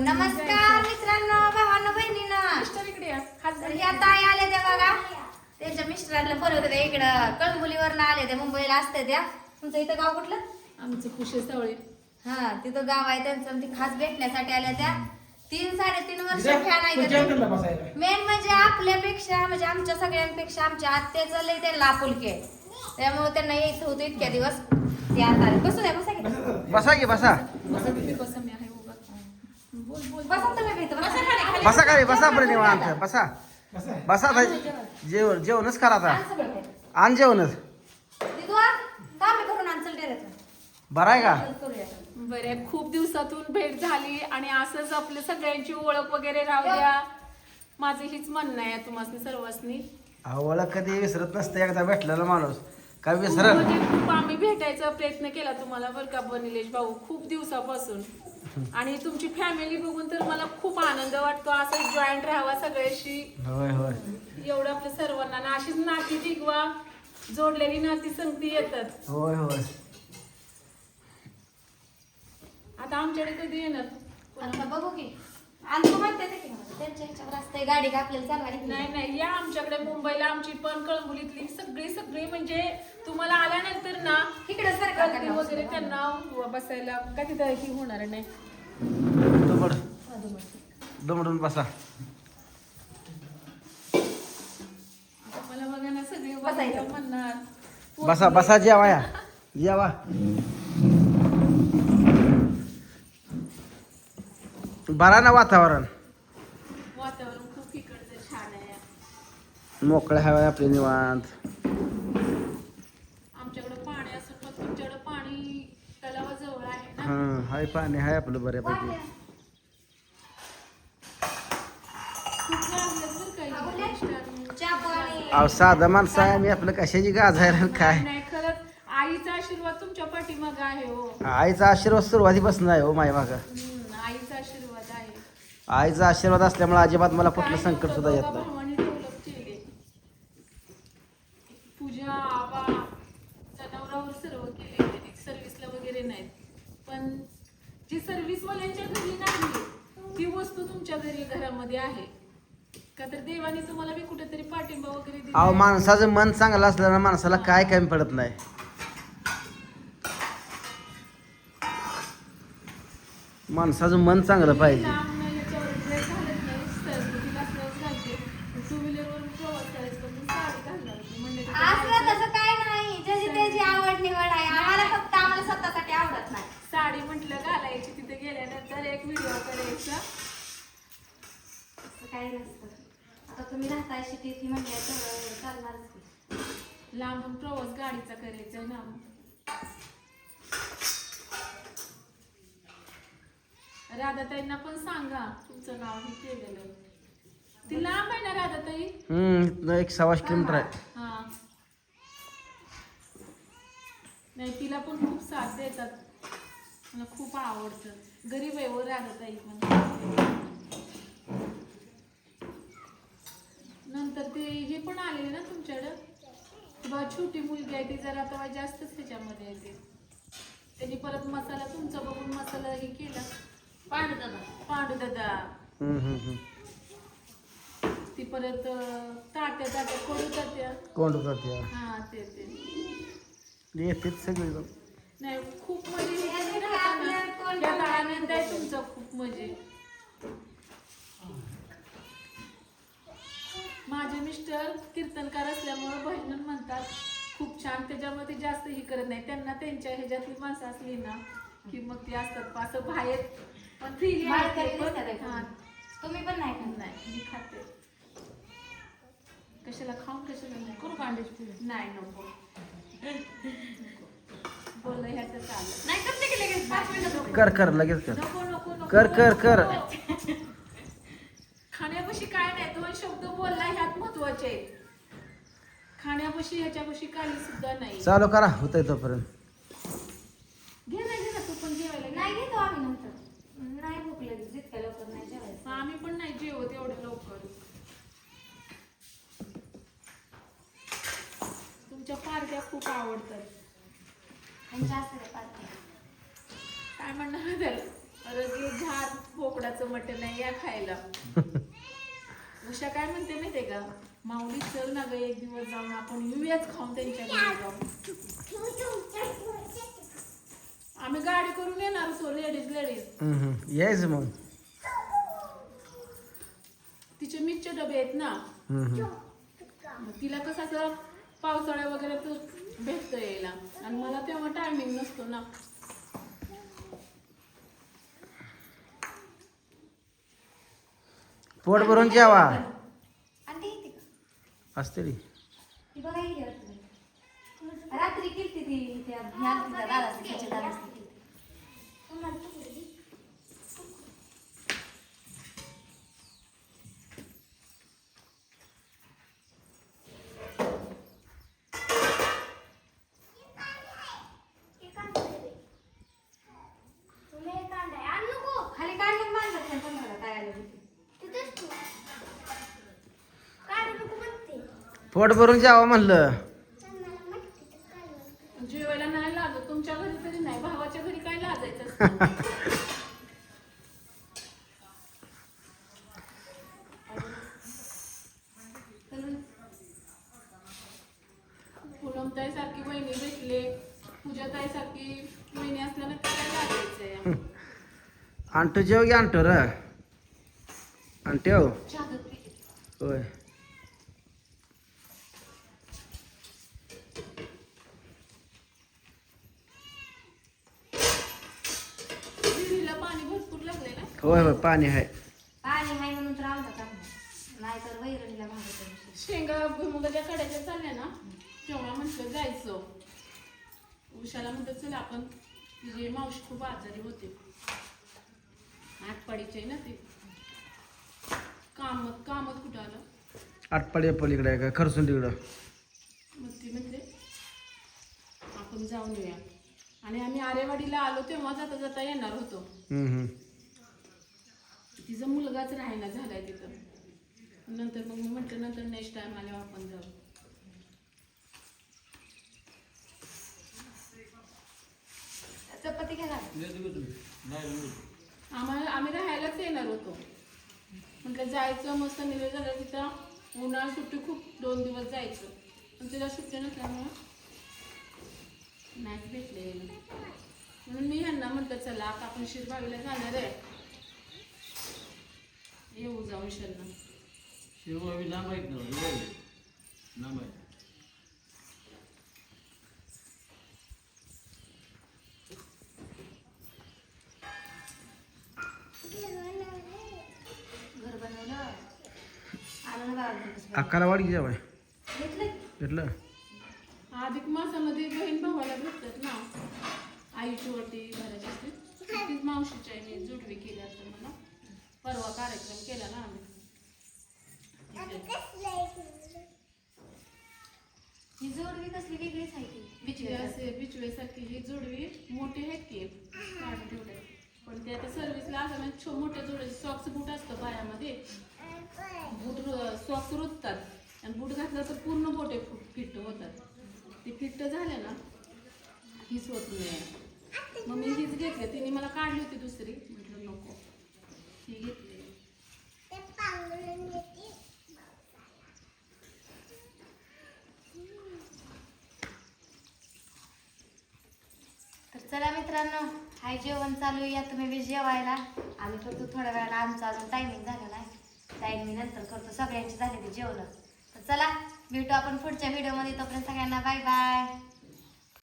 नमस्कार मित्रांनो, भावांनो, बहिणींनो. ह्या ताई आल्या त्या बघा. त्यांच्या मिस्टरांना बोलवत होते इकडं कळंबोलीवरनं आले ते, मुंबईला असते त्या. तुमचं इथं गाव कुठलं? आमचं कुशेसावळे. हा, तिथं गाव आहे त्यांचं. ती खास भेटण्यासाठी आल्या त्या. 3-3.5 वर्ष फॅन आहे. मेन म्हणजे आपल्यापेक्षा, म्हणजे आमच्या सगळ्यांपेक्षा आमच्या आत्याचं लय त्यांना आपुलकी आहे. त्यामुळे त्यांना यायचं होतं इतक्या दिवस. ते आता बसू द्या, बसा की. बसा की बसा. बसा मी आहे उभा. बोल बोल. बसा तुम्ही बी इथं, बसा खाली. बसा काय बसा बरं निवांत बसा बसा आता जेवणच करा आता. आण सगळं काही. आण जेवणच दिदू आ, कामे करून आण चल डेऱ्यातनं. बरं आहे का? करूया. बरं, खूप दिवसातून भेट झाली आणि असंच आपल्या सगळ्यांची ओळख वगैरे राहू द्या. माझं हीच म्हणणं आहे तुम्हाला सर्वांनी. ओळख कधी विसरत नसते एकदा भेटलेला माणूस काय विसरल. म्हणजे खूप आम्ही भेटायचा प्रयत्न केला तुम्हाला बरं का निलेश भाऊ, खूप दिवसापासून. आणि तुमची फॅमिली बघून तर मला खूप आनंद वाटतो. असं जॉईंट राहावा सगळ्याशी. होय होय एवढं आपल्या सर्वांना आणि अशीच नाती टिकवा. जोडलेली नाती संगती येतात. होय होय. आता आमच्याकडे कधी येणार? आता बघू की. आणि तू म्हणते ते की त्यांच्या ह्याच्यावर असते गाडी का आपल्याला चालवायची. नाही नाही, या आमच्याकडे मुंबईला. आमची पण कळंबोलीतली सगळी म्हणजे तुम्हाला आल्यानंतर ना इकडे सरकार गर्दी वगैरे त्यांना बसायला काय तिथं ही होणार नाही. दुमड दुमडून बसा. आता मला बघा ना सगळे बसायचं. म्हणणार. बसा बसा जेवा या जेवा. बरा ना वातावरण वातावरण खूप इकडचं छान आहे. मोकळ्या हवा आपली निवांत. आमच्याकडे पाणी असून पण तुमच्याकडे पाणी तलावाजवळ आहे ना. हा हाय पाणी हाय आपलं बऱ्यापैकी. खूप लागलं बरं काही चहा पाणी. अहो साधा माणसं आहे आम्ही, आपलं कशाची गाजायला काय. नाही, खरंच आईचा आशीर्वाद तुमच्या पाठीमागं आहे हो. आईचा आशीर्वाद सुरुवातीपासून आहे हो माझ्या मागं. आईचा आशीर्वाद आहे. आईचा आशीर्वाद असल्यामुळे अजिबात मला कुठलं काय संकट सुद्धा येत नव्हतं, नाही. भावाने डेव्हलप केले. पूजा आबा जनावरावर सर्व केले. सर्व्हिसला वगैरे नाहीत, पण जी सर्व्हिस वाल्यांच्या घरी नाही ती वस्तू तुमच्या घरामध्ये आहे का. तर देवाने तुम्हाला बी कुठेतरी पाठिंबा वगैरे अहो दिला. माणसाचं मन चांगलं असलं ना माणसाला काय कमी पडत नाही. माणसाचं मन चांगलं पाहिजे. लांब नाही, याच्यावर ड्रेस घालत नाही, सरस्वतीला असल्यावर घालते. टू व्हीलरवर प्रवास करायचं पण साडी घालणार नाही. म्हणले तर असलं तसं काय नाही, ज्याची त्याची आवड निवड आहे. आम्हाला स्वतःसाठी आवडत नाही. साडी म्हटलं घालायची, तिथे गेल्यानंतर एक व्हिडिओ करायचा. असं काही नसतं. आता तुम्ही राहताय सिटीत म्हणजे तर चालणारच की. लांबून प्रवास गाडीचा करायचा ना. राधाताईंना पण सांगा तुमचं नाव हे केलेलं. ती लांब आहे ना राधाताई. इथनं 1 किलोमीटर आहे. हा, नाही तिला पण खूप साथ देतात. मला खूप आवडतं. गरीब आहे वर राधाताई पण. नंतर ते हे पण आलेले ना तुमच्याकडं. बा छोटी मुलगी आहे ती जरा तेव्हा जास्तच त्याच्यामध्ये येते. त्यांनी परत मसाला तुमचा बघून मसाला हे केला. पांडुदादा ती परत ताट्या कोण ताट्या. कोण जाते हा ते येतेच सगळे. नाही, खूप म्हणजे यात आनंद आहे तुमचा खूप. म्हणजे माझे मिस्टर कीर्तनकार असल्यामुळे भजन म्हणतात खूप छान. त्याच्यामध्ये जास्त ही करत नाही. त्यांना त्यांच्या ह्याच्यातली माणसं असली ना की मग ती असतात असं बाहेर पण फ्रीली. हा, तुम्ही पण नाही खात? नाही मी खाते. कशाला खाऊन कशाला नाही करू कांद्याची नाही नको बोल ह्याचं चालत नाही करते की लगेच 5 मिनिटं. कर कर लगेच कर. नको नको नको. कर कर कर. खाण्यापाशी काय नाही, 2 शब्द बोलला ह्यात महत्वाचे आहेत. खाण्यापाशी ह्याच्यापाशी काही सुद्धा नाही. चालू करा होतंय तोपर्यंत. घे ना तू पण जेवायला घे. नाही घेतो आम्ही नंतर. नाही भूक लागली, जितक्या लवकर नाही जेवायचं. आम्ही पण नाही जेवत एवढ्या लवकर. तुमच्या पार्ट्या खूप आवडतात. त्यांच्या असते पार्टी. काय म्हणणार झाड बोकडाचं गावाचं मटण आहे, या खायला. उषा काय म्हणते माहितीये का, माऊली चल ना ग एक दिवस जाऊन आपण येऊयाच खाऊन त्यांच्या घरी जाऊन. आम्ही गाडी करून येणार होतो, लेडीज यायचं मग. तिचे मीठचे डबे आहेत ना, मग तिला कसं असं पावसाळ्या वगैरे भेटतं यायला, आणि मला तेव्हा टायमिंग नसतो ना. पोट भरून जेवा आंटी येते का? असते रे. ती बघा येते वाटतं. रात्री केलती ती त्या ह्या दादाची त्याच्या दादाची केलती. खाली काढून मांडत नाही पंधरा काय आलं होती. पोट भरून जेवा म्हणलं. जेवायला नाही लागत, तुमच्या घरी तरी नाही, भावाच्या घरी काय लाजायचं असतं. पूनमताई सारखी वहिनी भेटले, पूजाताई सारखी वहिनी असल्यानं काय लाजायचंय. आणतो जेव घे, आणतो र आणतो. होय. विहिरीला पाणी भरपूर लागले ना. होय होय पाणी आहे. पाणी हाय म्हणून तर आवडत नाही तर वैरणीला भागत. शेंगा भुईमुगाच्या कड्याच्या चालल्या ना, तेव्हा म्हटलं जायचं. उषाला म्हणतात चल आपण, तुझी मावशी खूप आजारी होते, आठपाडीचे आहे ना ते. कामत कुठं आलं. आटपाडी पलीकडे आहे का खरसून तिकडं. मग ती म्हणते आपण जाऊन येऊया, आणि आम्ही आरेवाडीला आलो तेव्हा जाता जाता येणार होतो. तिचा मुलगाच राहायला झालाय तिथं. नंतर मग मी म्हटलं नंतर नेक्स्ट टाइम आल्यावर आपण जाऊ. चपाती घ्या. आम्ही राहायलाच येणार होतो. म्हटलं जायचं मस्त निवेदन झालं तिथं, उन्हाळा सुट्टी खूप 2 दिवस जायचं, पण तिला सुट्टी नसल्यामुळं नाहीच भेटले. म्हणून मी ह्यांना म्हटलं चला आता आपण शिरभावीला जाणार आहे, येऊ जाऊन शरणं. शिरभावी लांब आहेत ना, लांब आहे. घर बनवलं आलं ना अक्काला वाढ जेवाय घेतलं. घेतलं. अधिक मासामध्ये बहीण भावाला भेटतात ना, आईची वटी भरायची असते, तीच मावशीच्या आईने जुडवी केली असं मला परवा कार्यक्रम केला ना आम्ही. ही जोडवी कसली वेगळीच आहे ती बिचवे बिचवे असे बिचवेसारखी ही जोडवी मोठी आहेत की काढून ठेवले, पण ते आता सर्व्हिसला असं म्हणजे मोठ्या जोडवी सॉक्स बूट असतं पायामध्ये, बूट सॉक्स रुततात आणि बूट घातलं तर पूर्ण बोटे फिट्ट होतात. ते फिट्ट झाले ना हीच होत नाही. मग मी हीच घेतली, तिने मला काढली होती दुसरी, म्हटलं नको ही घेतली. तर चला मित्रांनो, हाय जेवण चालू आहे, या तुम्ही बी जेवायला. आम्ही करतो थोड्या वेळाला, आमचं अजून टायमिंग झालं नाही. टायमिंग नंतर करतो, सगळ्यांची झाली ती जेवण. तर चला भेटू आपण पुढच्या व्हिडिओमध्ये, तोपर्यंत सगळ्यांना बाय बाय.